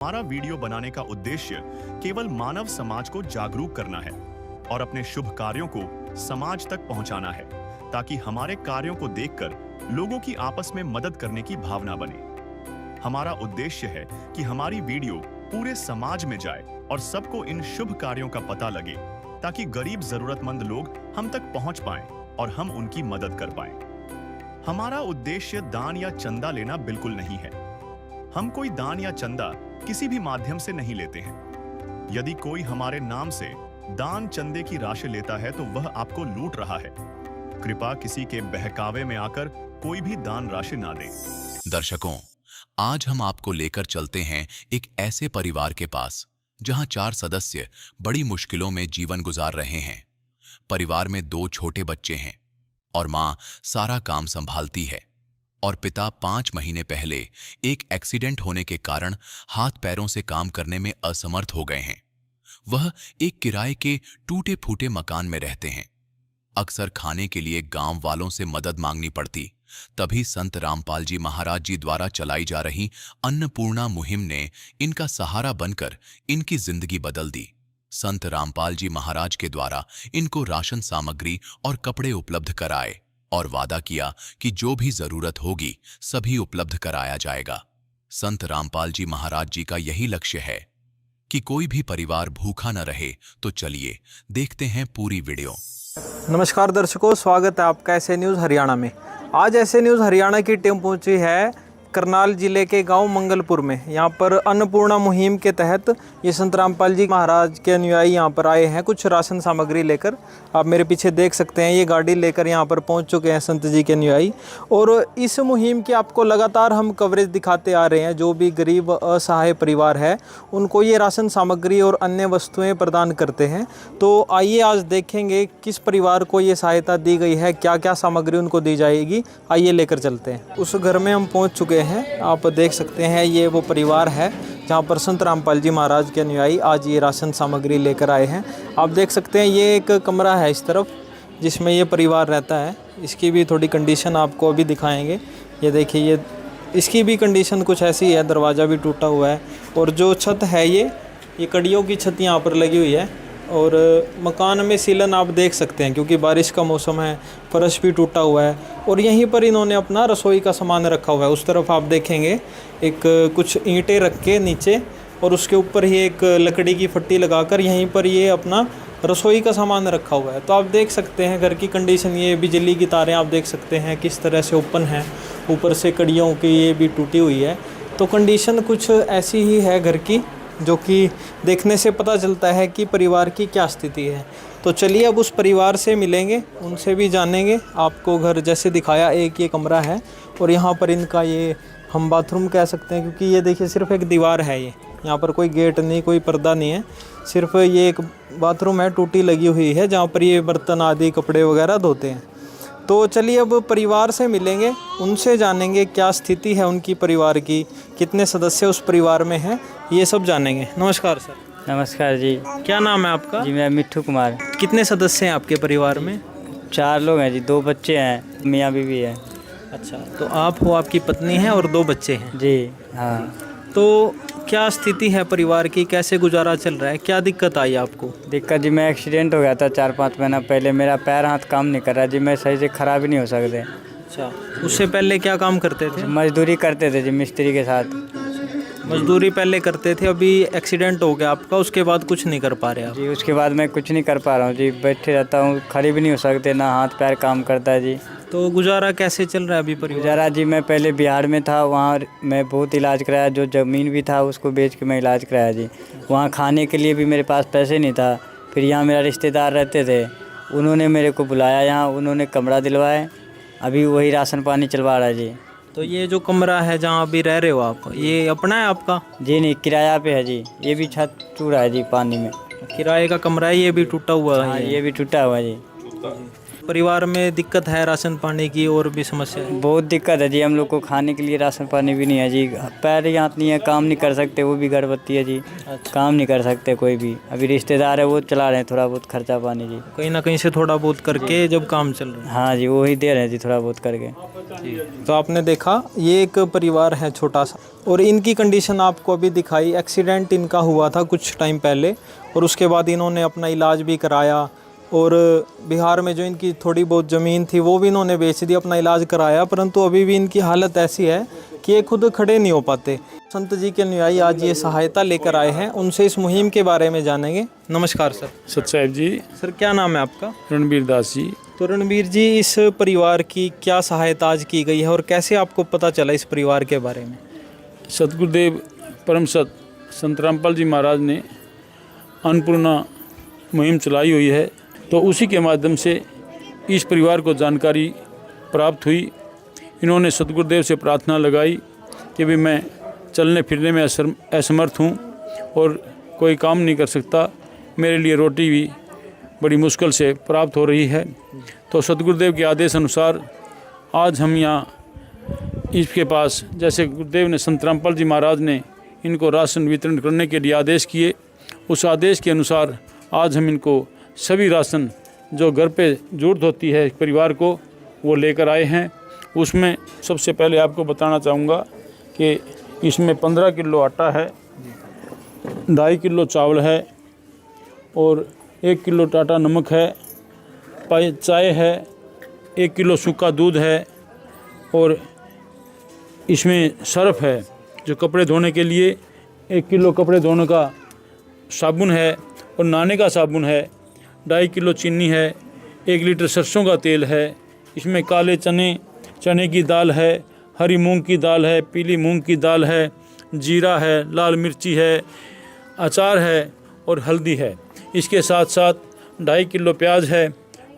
हमारा वीडियो बनाने का उद्देश्य केवल मानव समाज को जागरूक करना है और अपने शुभ कार्यों को समाज तक पहुंचाना है, ताकि हमारे कार्यों को देखकर लोगों की आपस में मदद करने की भावना बने। हमारा उद्देश्य है कि हमारी वीडियो पूरे समाज में जाए और सबको इन शुभ कार्यों का पता लगे, ताकि गरीब जरूरतमंद लोग हम तक पहुंच पाएं और हम उनकी मदद कर पाएं। हमारा उद्देश्य दान या चंदा लेना बिल्कुल नहीं है। हम कोई दान या चंदा किसी भी माध्यम से नहीं लेते हैं। यदि कोई हमारे नाम से दान चंदे की राशि लेता है तो वह आपको लूट रहा है। कृपया किसी के बहकावे में आकर कोई भी दान राशि ना दें। दर्शकों, आज हम आपको लेकर चलते हैं एक ऐसे परिवार के पास जहां 4 सदस्य बड़ी मुश्किलों में जीवन गुजार रहे हैं। परिवार में 2 छोटे बच्चे हैं और मां सारा काम संभालती है और पिता 5 महीने पहले एक एक्सीडेंट होने के कारण हाथ पैरों से काम करने में असमर्थ हो गए हैं। वह एक किराए के टूटे फूटे मकान में रहते हैं। अक्सर खाने के लिए गांव वालों से मदद मांगनी पड़ती। तभी संत रामपाल जी महाराज जी द्वारा चलाई जा रही अन्नपूर्णा मुहिम ने इनका सहारा बनकर इनकी जिंदगी बदल दी। संत रामपाल जी महाराज के द्वारा इनको राशन सामग्री और कपड़े उपलब्ध कराए और वादा किया कि जो भी जरूरत होगी सभी उपलब्ध कराया जाएगा। संत रामपाल जी महाराज जी का यही लक्ष्य है कि कोई भी परिवार भूखा न रहे। तो चलिए देखते हैं पूरी वीडियो। नमस्कार दर्शकों, स्वागत है आपका ऐसे न्यूज़ हरियाणा में। आज ऐसे न्यूज़ हरियाणा की टीम पहुंची है करनाल जिले के गांव मंगलपुर में। यहां पर अन्नपूर्णा मुहिम के तहत ये संत रामपाल जी महाराज के अनुयायी यहां पर आए हैं कुछ राशन सामग्री लेकर। आप मेरे पीछे देख सकते हैं, ये गाड़ी लेकर यहां पर पहुंच चुके हैं संत जी के अनुयायी। और इस मुहिम की आपको लगातार हम कवरेज दिखाते आ रहे हैं। जो भी गरीब असहाय परिवार है उनको ये राशन सामग्री और अन्य वस्तुएँ प्रदान करते हैं। तो आइए आज देखेंगे किस परिवार को ये सहायता दी गई है, क्या क्या सामग्री उनको दी जाएगी। आइए लेकर चलते हैं। उस घर में हम पहुँच चुके हैं। आप देख सकते हैं ये वो परिवार है जहाँ पर संत रामपाल जी महाराज के अनुयायी आज ये राशन सामग्री लेकर आए हैं। आप देख सकते हैं ये एक कमरा है इस तरफ जिसमें ये परिवार रहता है। इसकी भी थोड़ी कंडीशन आपको अभी दिखाएंगे। ये देखिए, ये इसकी भी कंडीशन कुछ ऐसी है, दरवाज़ा भी टूटा हुआ है और जो छत है ये कड़ियों की छत यहाँ पर लगी हुई है। और मकान में सीलन आप देख सकते हैं क्योंकि बारिश का मौसम है, फर्श भी टूटा हुआ है। और यहीं पर इन्होंने अपना रसोई का सामान रखा हुआ है। उस तरफ आप देखेंगे एक कुछ ईंटें रख के नीचे और उसके ऊपर ही एक लकड़ी की फट्टी लगाकर यहीं पर ये अपना रसोई का सामान रखा हुआ है। तो आप देख सकते हैं घर की कंडीशन। ये बिजली की तारें आप देख सकते हैं किस तरह से ओपन है, ऊपर से कड़ियों की ये भी टूटी हुई है। तो कंडीशन कुछ ऐसी ही है घर की, जो कि देखने से पता चलता है कि परिवार की क्या स्थिति है। तो चलिए अब उस परिवार से मिलेंगे, उनसे भी जानेंगे। आपको घर जैसे दिखाया एक ये कमरा है और यहाँ पर इनका ये हम बाथरूम कह सकते हैं क्योंकि ये देखिए सिर्फ एक दीवार है। ये यहाँ पर कोई गेट नहीं, कोई पर्दा नहीं है, सिर्फ ये एक बाथरूम है, टूटी लगी हुई है जहाँ पर ये बर्तन आदि कपड़े वगैरह धोते हैं। तो चलिए अब परिवार से मिलेंगे, उनसे जानेंगे क्या स्थिति है उनकी परिवार की, कितने सदस्य उस परिवार में हैं, ये सब जानेंगे। नमस्कार सर। नमस्कार जी। क्या नाम है आपका? जी मैं मिट्ठू कुमार। कितने सदस्य हैं आपके परिवार में? 4 लोग हैं जी, 2 बच्चे हैं, मियाँ बीवी है। अच्छा, तो आप हो, आपकी पत्नी है और 2 बच्चे हैं जी हाँ। तो क्या स्थिति है परिवार की, कैसे गुजारा चल रहा है, क्या दिक्कत आई आपको? दिक्कत जी, मैं एक्सीडेंट हो गया था 4-5 महीना पहले। मेरा पैर हाथ काम नहीं कर रहा जी, मैं सही से खड़ा भी नहीं हो सकते। अच्छा, उससे पहले क्या काम करते थे? मजदूरी करते थे जी, मिस्त्री के साथ। मजदूरी पहले करते थे, अभी एक्सीडेंट हो गया आपका, उसके बाद कुछ नहीं कर पा रहे आप? जी उसके बाद मैं कुछ नहीं कर पा रहा हूँ जी, बैठे रहता हूँ, खड़ी भी नहीं हो सकते, ना हाथ पैर काम करता है जी। तो गुजारा कैसे चल रहा है अभी परिवार? गुजारा जी, मैं पहले बिहार में था, वहाँ मैं बहुत इलाज कराया, जो ज़मीन भी था उसको बेच के मैं इलाज कराया जी। वहाँ खाने के लिए भी मेरे पास पैसे नहीं था। फिर यहाँ मेरा रिश्तेदार रहते थे, उन्होंने मेरे को बुलाया यहाँ, उन्होंने कमरा दिलवाया, अभी वही राशन पानी चलवा रहा है जी। तो ये जो कमरा है जहाँ अभी रह रहे हो आप, ये अपना है आपका? जी नहीं, किराया पे है जी। ये भी छत टूटा है जी पानी में। किराए का कमरा है, ये भी टूटा हुआ है? हाँ, ये भी टूटा हुआ है जी। परिवार में दिक्कत है राशन पानी की और भी समस्या है? बहुत दिक्कत है जी, हम लोग को खाने के लिए राशन पानी भी नहीं है जी, पैर यहाँ नहीं है, काम नहीं कर सकते, वो भी गर्भवती है जी, काम नहीं कर सकते कोई भी। अभी रिश्तेदार है वो चला रहे हैं थोड़ा बहुत खर्चा पानी जी, कहीं ना कहीं से थोड़ा बहुत करके जब काम चल रहा हाँ जी वही दे रहे हैं जी थोड़ा बहुत करके। है। तो आपने देखा ये एक परिवार है छोटा सा, और इनकी कंडीशन आपको अभी दिखाई। एक्सीडेंट इनका हुआ था कुछ टाइम पहले, और उसके बाद इन्होंने अपना इलाज भी कराया, और बिहार में जो इनकी थोड़ी बहुत ज़मीन थी वो भी इन्होंने बेच दी, अपना इलाज कराया, परंतु अभी भी इनकी हालत ऐसी है कि ये खुद खड़े नहीं हो पाते। संत जी के अनुयायी आज ये सहायता लेकर आए हैं, उनसे इस मुहिम के बारे में जानेंगे। नमस्कार सर। सत साहिब जी। सर क्या नाम है आपका? रणबीर दास जी। तो रणबीर जी, इस परिवार की क्या सहायता आज की गई है और कैसे आपको पता चला इस परिवार के बारे में? सतगुरुदेव परम संत रामपाल जी महाराज ने अन्नपूर्णा मुहिम चलाई हुई है, तो उसी के माध्यम से इस परिवार को जानकारी प्राप्त हुई। इन्होंने सतगुरुदेव से प्रार्थना लगाई कि भाई मैं चलने फिरने में असमर्थ हूँ और कोई काम नहीं कर सकता, मेरे लिए रोटी भी बड़ी मुश्किल से प्राप्त हो रही है। तो सतगुरुदेव के आदेश अनुसार आज हम यहाँ इसके पास, जैसे गुरुदेव ने संत रामपाल जी महाराज ने इनको राशन वितरण करने के लिए आदेश किए, उस आदेश के अनुसार आज हम इनको सभी राशन जो घर पे ज़रूरत होती है परिवार को वो लेकर आए हैं। उसमें सबसे पहले आपको बताना चाहूँगा कि इसमें 15 किलो आटा है, 2.5 किलो चावल है, और 1 किलो टाटा नमक है, चाय है, 1 किलो सूखा दूध है, और इसमें सर्फ है जो कपड़े धोने के लिए, 1 किलो कपड़े धोने का साबुन है और नहाने का साबुन है, 2.5 किलो चीनी है, 1 लीटर सरसों का तेल है, इसमें काले चने की दाल है, हरी मूंग की दाल है, पीली मूंग की दाल है, जीरा है, लाल मिर्ची है, अचार है और हल्दी है। इसके साथ साथ 2.5 किलो प्याज है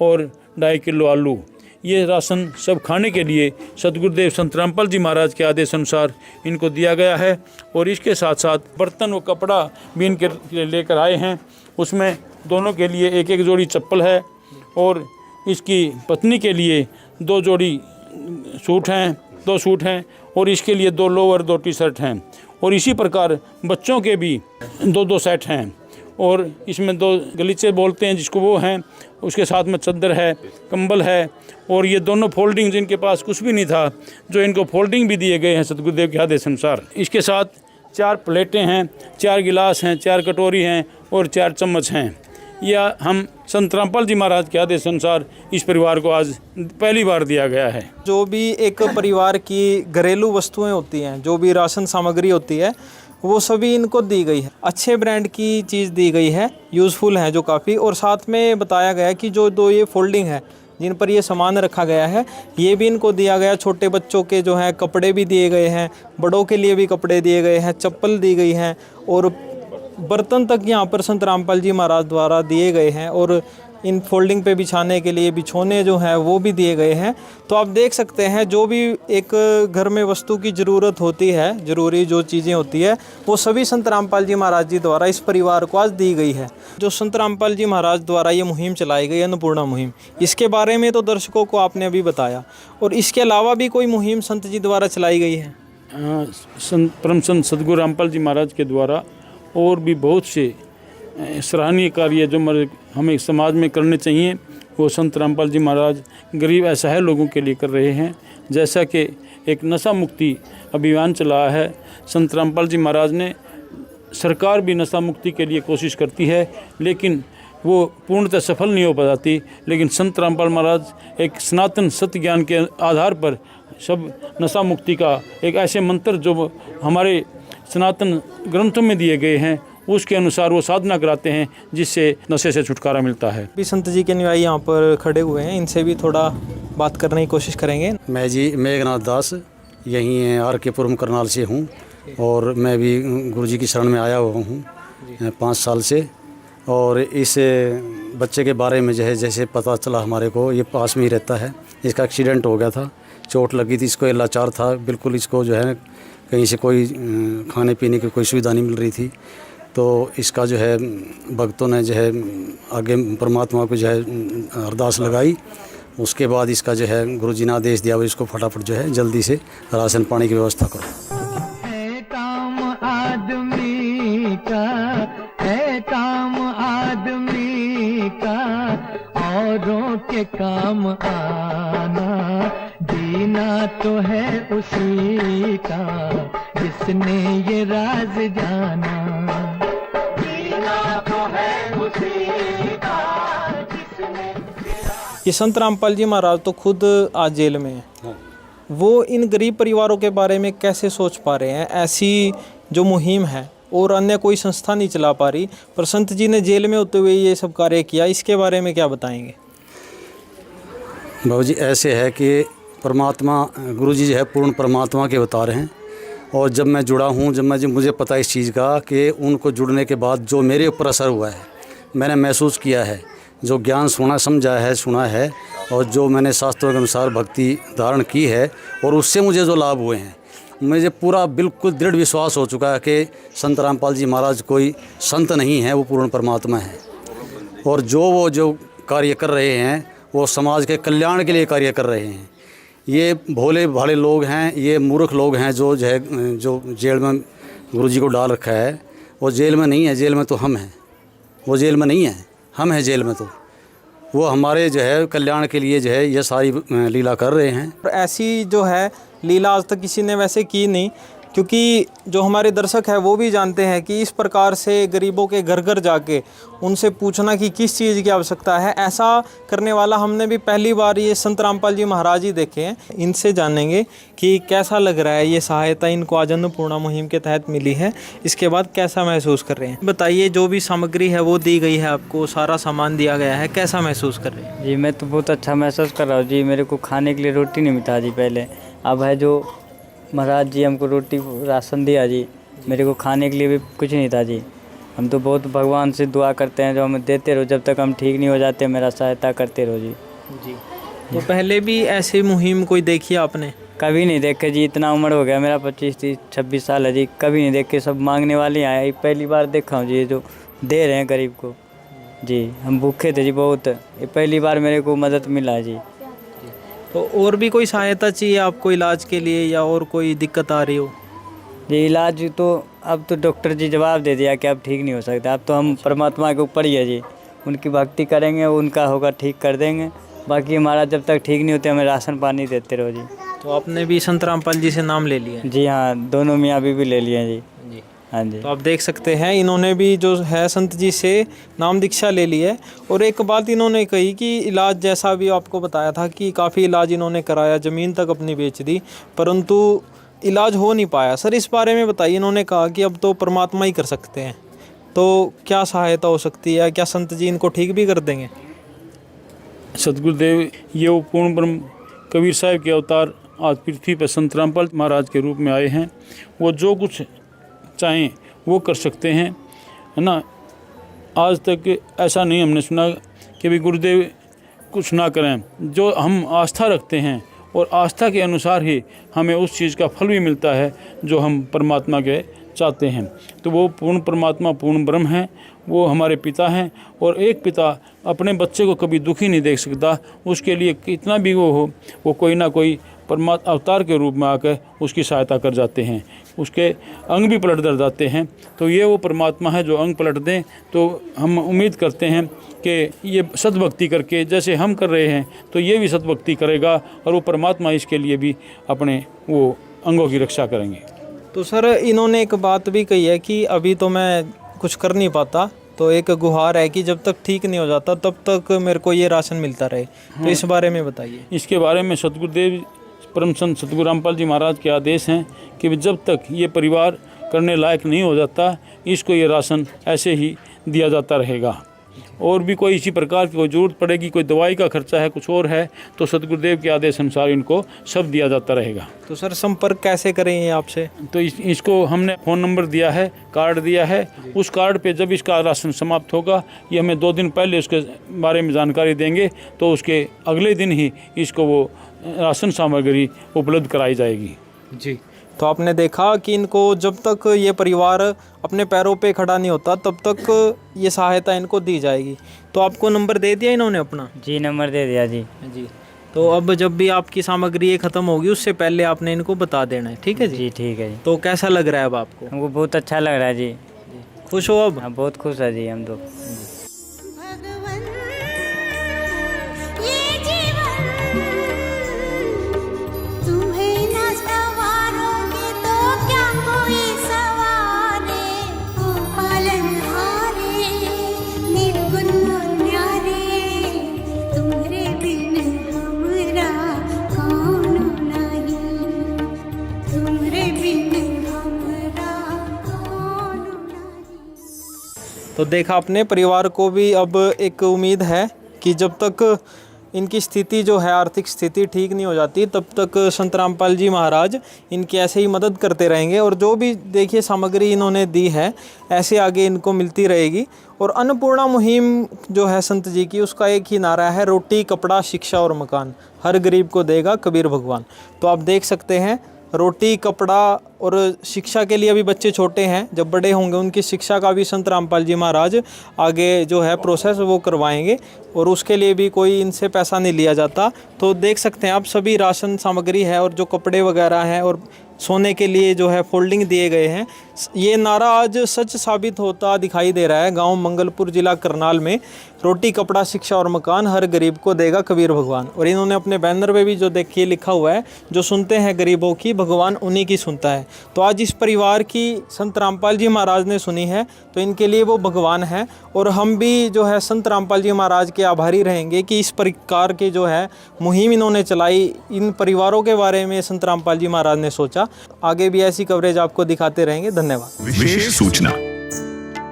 और 2.5 किलो आलू। ये राशन सब खाने के लिए सतगुरुदेव संत रामपाल जी महाराज के आदेश अनुसार इनको दिया गया है। और इसके साथ साथ बर्तन व कपड़ा भी इनके लेकर आए हैं। उसमें दोनों के लिए 1-1 जोड़ी चप्पल है, और इसकी पत्नी के लिए 2 जोड़ी सूट हैं, 2 सूट हैं, और इसके लिए 2 लोअर 2 टी-शर्ट हैं, और इसी प्रकार बच्चों के भी 2-2 सेट हैं, और इसमें 2 गलीचे बोलते हैं जिसको वो हैं, उसके साथ में चादर है, कंबल है, और ये दोनों फोल्डिंग जिनके पास कुछ भी नहीं था जो इनको फोल्डिंग भी दिए गए हैं सतगुरुदेव के आदेश अनुसार। इसके साथ 4 प्लेटें हैं, 4 गिलास हैं, 4 कटोरी हैं और 4 चम्मच हैं। यह हम संत रामपाल जी महाराज के आदेश अनुसार इस परिवार को आज पहली बार दिया गया है। जो भी एक परिवार की घरेलू वस्तुएं होती हैं, जो भी राशन सामग्री होती है, वो सभी इनको दी गई है। अच्छे ब्रांड की चीज़ दी गई है, यूज़फुल है जो काफ़ी। और साथ में बताया गया है कि जो 2 ये फोल्डिंग है जिन पर ये सामान रखा गया है, ये भी इनको दिया गया। छोटे बच्चों के जो हैं कपड़े भी दिए गए हैं, बड़ों के लिए भी कपड़े दिए गए हैं, चप्पल दी गई हैं, और बर्तन तक यहाँ पर संत रामपाल जी महाराज द्वारा दिए गए हैं। और इन फोल्डिंग पे बिछाने के लिए बिछोने जो हैं वो भी दिए गए हैं। तो आप देख सकते हैं जो भी एक घर में वस्तु की ज़रूरत होती है, ज़रूरी जो चीज़ें होती है, वो सभी संत रामपाल जी महाराज जी द्वारा इस परिवार को आज दी गई है। जो संत रामपाल जी महाराज द्वारा ये मुहिम चलाई गई, अन्नपूर्णा मुहिम, इसके बारे में तो दर्शकों को आपने अभी बताया, और इसके अलावा भी कोई मुहिम संत जी द्वारा चलाई गई है? परम संत सतगुरु रामपाल जी महाराज के द्वारा और भी बहुत से सराहनीय कार्य जो हमें समाज में करने चाहिए, वो संत रामपाल जी महाराज गरीब असहाय लोगों के लिए कर रहे हैं। जैसा कि एक नशा मुक्ति अभियान चलाया है, संत रामपाल जी महाराज ने, सरकार भी नशा मुक्ति के लिए कोशिश करती है, लेकिन वो पूर्णतः सफल नहीं हो पाती। लेकिन संत रामपाल महाराज एक सनातन सत्य ज्ञान के आधार पर सब नशा मुक्ति का एक ऐसे मंत्र जो हमारे सनातन ग्रंथों में दिए गए हैं, उसके अनुसार वो साधना कराते हैं, जिससे नशे से छुटकारा मिलता है। भी संत जी के अनुयायी यहाँ पर खड़े हुए हैं, इनसे भी थोड़ा बात करने की कोशिश करेंगे। मैं जी मेघनाथ दास, यहीं RK पुरम करनाल से हूँ, और मैं भी गुरुजी की शरण में आया हुआ हूँ 5 साल से। और इस बच्चे के बारे में जो है जैसे पता चला हमारे को, ये पास में ही रहता है, इसका एक्सीडेंट हो गया था, चोट लगी थी, इसको लाचार था बिल्कुल, इसको जो है कहीं से कोई खाने पीने की कोई सुविधा नहीं मिल रही थी। तो इसका जो है भक्तों ने जो है आगे परमात्मा को जो है अरदास लगाई, उसके बाद इसका जो है गुरुजी ने आदेश दिया, वो इसको फटाफट जो है जल्दी से राशन पानी की व्यवस्था करो। है काम आदमी का, है काम आदमी का, औरों के काम आना, जीना तो है उसी का जिसने ये राज जाना, जीना तो है उसी का जिसने। ये संत रामपाल जी महाराज तो खुद आज जेल में हैं। वो इन गरीब परिवारों के बारे में कैसे सोच पा रहे हैं? ऐसी जो मुहिम है और अन्य कोई संस्था नहीं चला पा रही, पर संत जी ने जेल में होते हुए ये सब कार्य किया, इसके बारे में क्या बताएंगे? बाबू जी ऐसे है कि परमात्मा गुरुजी जो है पूर्ण परमात्मा के अवतार हैं, और जब मैं जुड़ा हूँ, जब मुझे पता इस चीज़ का कि उनको जुड़ने के बाद जो मेरे ऊपर असर हुआ है, मैंने महसूस किया है, जो ज्ञान सुना है और जो मैंने शास्त्रों के अनुसार भक्ति धारण की है और उससे मुझे जो लाभ हुए हैं, मुझे पूरा बिल्कुल दृढ़ विश्वास हो चुका है कि संत रामपाल जी महाराज कोई संत नहीं है, वो पूर्ण परमात्मा है। और जो कार्य कर रहे हैं वो समाज के कल्याण के लिए कार्य कर रहे हैं। ये भोले भाले लोग हैं, ये मूर्ख लोग हैं जो जेल में गुरुजी को डाल रखा है। वो जेल में नहीं है, जेल में तो हम हैं। वो जेल में नहीं है, हम हैं जेल में। तो वो हमारे जो है कल्याण के लिए जो है ये सारी लीला कर रहे हैं। और ऐसी जो है लीला आज तक किसी ने वैसे की नहीं, क्योंकि जो हमारे दर्शक हैं वो भी जानते हैं कि इस प्रकार से गरीबों के घर घर जाके उनसे पूछना कि किस चीज़ की आवश्यकता है, ऐसा करने वाला हमने भी पहली बार ये संत रामपाल जी महाराज ही देखे हैं। इनसे जानेंगे कि कैसा लग रहा है ये सहायता इनको आज अन्नपूर्णा मुहिम के तहत मिली है, इसके बाद कैसा महसूस कर रहे हैं। बताइए, जो भी सामग्री है वो दी गई है आपको, सारा सामान दिया गया है, कैसा महसूस कर रहे हैं? जी मैं तो बहुत अच्छा महसूस कर रहा हूँ जी। मेरे को खाने के लिए रोटी नहीं मिलता जी पहले, अब है जो महाराज जी हमको रोटी राशन दिया जी, मेरे को खाने के लिए भी कुछ नहीं था जी। हम तो बहुत भगवान से दुआ करते हैं जो हमें देते रहो, जब तक हम ठीक नहीं हो जाते मेरा सहायता करते रहो जी। जी, तो पहले भी ऐसी मुहिम कोई देखी आपने? कभी नहीं देखे जी, इतना उम्र हो गया मेरा 25-26 साल है जी, कभी नहीं देखे। सब मांगने वाले आए, पहली बार देखा हूँ जी जो दे रहे हैं गरीब को जी। हम भूखे थे जी बहुत, ये पहली बार मेरे को मदद मिला है जी। तो और भी कोई सहायता चाहिए आपको इलाज के लिए, या और कोई दिक्कत आ रही हो? जी इलाज तो अब तो डॉक्टर जी जवाब दे दिया कि अब ठीक नहीं हो सकता। अब तो हम परमात्मा के ऊपर ही है जी, उनकी भक्ति करेंगे, उनका होगा ठीक कर देंगे। बाकी हमारा जब तक ठीक नहीं होते हमें राशन पानी देते रहो जी। तो आपने भी संत रामपाल जी से नाम ले लिया? जी हाँ, दोनों मियाँ भी ले लिए जी। हाँ जी। तो आप देख सकते हैं इन्होंने भी जो है संत जी से नाम दीक्षा ले ली है। और एक बात इन्होंने कही कि इलाज, जैसा भी आपको बताया था कि काफ़ी इलाज इन्होंने कराया, ज़मीन तक अपनी बेच दी, परंतु इलाज हो नहीं पाया। सर इस बारे में बताइए। इन्होंने कहा कि अब तो परमात्मा ही कर सकते हैं, तो क्या सहायता हो सकती है? क्या संत जी इनको ठीक भी कर देंगे? सतगुरुदेव ये वो पूर्ण ब्रह्म कबीर साहब के अवतार आज पृथ्वी पर संत रामपाल महाराज के रूप में आए हैं। वो जो कुछ चाहें वो कर सकते हैं, है ना। आज तक ऐसा नहीं हमने सुना कि भी गुरुदेव कुछ ना करें। जो हम आस्था रखते हैं और आस्था के अनुसार ही हमें उस चीज़ का फल भी मिलता है जो हम परमात्मा के चाहते हैं। तो वो पूर्ण परमात्मा पूर्ण ब्रह्म हैं, वो हमारे पिता हैं। और एक पिता अपने बच्चे को कभी दुखी नहीं देख सकता, उसके लिए कितना भी वो हो, वो कोई ना कोई परमात्मा अवतार के रूप में आकर उसकी सहायता कर जाते हैं, उसके अंग भी पलट कर जाते हैं। तो ये वो परमात्मा है जो अंग पलट दें। तो हम उम्मीद करते हैं कि ये सद्भक्ति करके जैसे हम कर रहे हैं तो ये भी सद्भक्ति करेगा, और वो परमात्मा इसके लिए भी अपने वो अंगों की रक्षा करेंगे। तो सर इन्होंने एक बात भी कही है कि अभी तो मैं कुछ कर नहीं पाता, तो एक गुहार है कि जब तक ठीक नहीं हो जाता तब तक मेरे को ये राशन मिलता रहे। तो इस बारे में बताइए। इसके बारे में सतगुरुदेव परम संत सतगुरु रामपाल जी महाराज के आदेश हैं कि जब तक ये परिवार करने लायक नहीं हो जाता, इसको ये राशन ऐसे ही दिया जाता रहेगा। और भी कोई इसी प्रकार की कोई ज़रूरत पड़ेगी, कोई दवाई का खर्चा है, कुछ और है, तो सतगुरुदेव के आदेश अनुसार इनको सब दिया जाता रहेगा। तो सर संपर्क कैसे करें ये आपसे? तो इसको हमने फ़ोन नंबर दिया है, कार्ड दिया है। उस कार्ड पे जब इसका राशन समाप्त होगा, ये हमें 2 दिन पहले उसके बारे में जानकारी देंगे, तो उसके अगले दिन ही इसको वो राशन सामग्री उपलब्ध कराई जाएगी। जी, तो आपने देखा कि इनको जब तक ये परिवार अपने पैरों पे खड़ा नहीं होता तब तक ये सहायता इनको दी जाएगी। तो आपको नंबर दे दिया इन्होंने अपना? जी नंबर दे दिया जी। जी, तो अब जब भी आपकी सामग्री ये खत्म होगी उससे पहले आपने इनको बता देना है, ठीक है जी? जी ठीक है जी। तो कैसा लग रहा है अब आपको? हमको बहुत अच्छा लग रहा है जी। खुश हो अब? हाँ बहुत खुश है जी हम तो। भगवन ये जीवन तुम्हें न सवारोगे तो क्या कोई सवारे, ओ पालनहारे निर्गुण न्यारे, तुम्हारे बिन हमरा कौन नहीं, तुम्हारे बिन हमरा कौन नहीं। तो देखा अपने परिवार को भी अब एक उम्मीद है कि जब तक इनकी स्थिति जो है आर्थिक स्थिति ठीक नहीं हो जाती तब तक संत रामपाल जी महाराज इनकी ऐसे ही मदद करते रहेंगे। और जो भी देखिए सामग्री इन्होंने दी है ऐसे आगे इनको मिलती रहेगी। और अन्नपूर्णा मुहिम जो है संत जी की, उसका एक ही नारा है, रोटी कपड़ा शिक्षा और मकान, हर गरीब को देगा कबीर भगवान। तो आप देख सकते हैं रोटी कपड़ा और शिक्षा के लिए अभी बच्चे छोटे हैं, जब बड़े होंगे उनकी शिक्षा का भी संत रामपाल जी महाराज आगे जो है प्रोसेस वो करवाएंगे और उसके लिए भी कोई इनसे पैसा नहीं लिया जाता। तो देख सकते हैं आप सभी राशन सामग्री है और जो कपड़े वगैरह हैं और सोने के लिए जो है फोल्डिंग दिए गए हैं। ये नारा आज सच साबित होता दिखाई दे रहा है। गांव मंगलपुर जिला करनाल में रोटी कपड़ा शिक्षा और मकान हर गरीब को देगा कबीर भगवान। और इन्होंने अपने बैनर पे भी जो देखिए लिखा हुआ है, जो सुनते हैं गरीबों की भगवान उन्हीं की सुनता है। तो आज इस परिवार की संत रामपाल जी महाराज ने सुनी है तो इनके लिए वो भगवान है। और हम भी जो है संत रामपाल जी महाराज के आभारी रहेंगे कि इस प्रकार की जो है मुहिम इन्होंने चलाई, इन परिवारों के बारे में संत रामपाल जी महाराज ने सोचा। आगे भी ऐसी कवरेज आपको दिखाते रहेंगे। धन्यवाद। विशेष सूचना,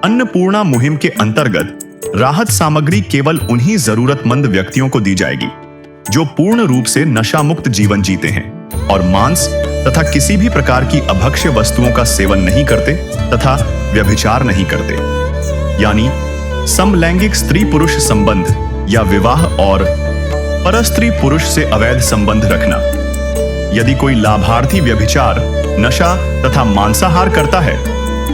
अन्नपूर्णा मुहिम के अंतर्गत राहत सामग्री केवल उन्हीं जरूरतमंद व्यक्तियों को दी जाएगी जो पूर्ण रूप से नशा मुक्त जीवन जीते हैं और मांस तथा किसी भी प्रकार की अभक्ष्य वस्तुओं का सेवन नहीं करते तथा व्यभिचार नहीं करते, यानी समलैंगिक स्त्री पुरुष संबंध या विवाह और परस्त्री पुरुष से अवैध संबंध रखना। यदि कोई लाभार्थी व्यभिचार, नशा तथा मांसाहार करता है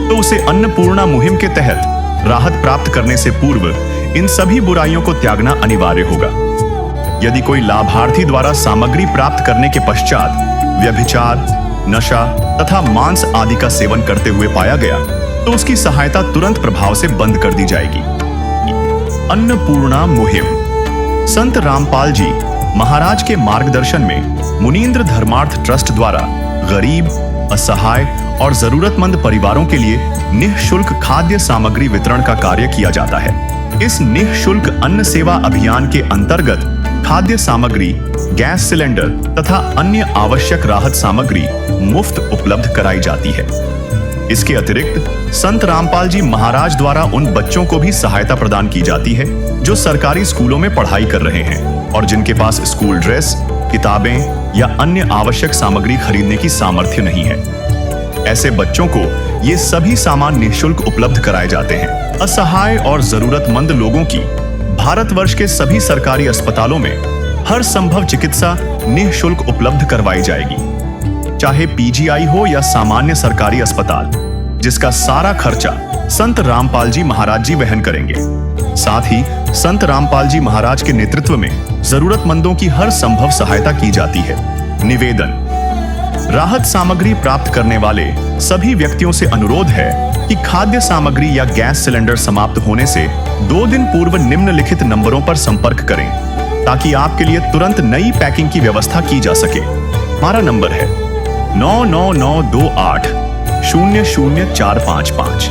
तो उसे अन्नपूर्णा मुहिम के तहत राहत प्राप्त करने से पूर्व इन सभी बुराइयों को त्यागना अनिवार्य होगा। यदि कोई लाभार्थी द्वारा सामग्री प्राप्त करने के पश्चात व्यभिचार, नशा तथा मांस आदि का सेवन करते हुए पाया गया तो उसकी सहायता तुरंत प्रभाव से बंद कर दी जाएगी। अन्नपूर्णा मुहिम संत रामपाल जी महाराज के मार्गदर्शन में मुनींद्र धर्मार्थ ट्रस्ट द्वारा गरीब, असहाय और जरूरतमंद परिवारों के लिए निःशुल्क खाद्य सामग्री वितरण का कार्य किया जाता है। इस निःशुल्क अन्न सेवा अभियान के अंतर्गत खाद्य सामग्री, गैस सिलेंडर तथा अन्य आवश्यक राहत सामग्री मुफ्त उपलब्ध कराई जाती है। इसके अतिरिक्त संत रामपाल जी महाराज द्वारा उन बच्चों को भी सहायता प्रदान की जाती है जो सरकारी स्कूलों में पढ़ाई कर रहे हैं और जिनके पास स्कूल ड्रेस, किताबें या अन्य आवश्यक सामग्री खरीदने की सामर्थ्य नहीं है। ऐसे बच्चों को ये सभी सामान निःशुल्क उपलब्ध कराए जाते हैं। असहाय और जरूरतमंद लोगों की भारतवर्ष के सभी सरकारी अस्पतालों में हर संभव चिकित्सा निःशुल्क उपलब्ध करवाई जाएगी, चाहे पीजीआई हो या सामान्य सरकारी अस्पताल, जिसका सारा खर्चा संत रामपाल जी महाराज जी वहन करेंगे। साथ ही संत रामपाल जी महाराज के नेतृत्व में जरूरतमंदों की हर संभव सहायता की जाती है। निवेदन, राहत सामग्री प्राप्त करने वाले सभी व्यक्तियों से अनुरोध है कि खाद्य सामग्री या गैस सिलेंडर समाप्त होने से 2 दिन पूर्व निम्नलिखित नंबरों पर संपर्क करें ताकि आपके लिए तुरंत नई पैकिंग की व्यवस्था की जा सके। हमारा नंबर है 99928 00455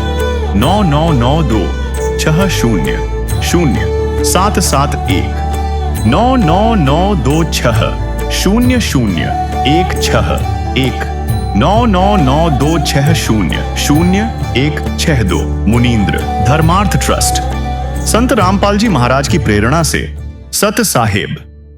9992 60 0771 99926 0016 99926000162 मुनींद्र धर्मार्थ ट्रस्ट। संत रामपाल जी महाराज की प्रेरणा से सत साहिब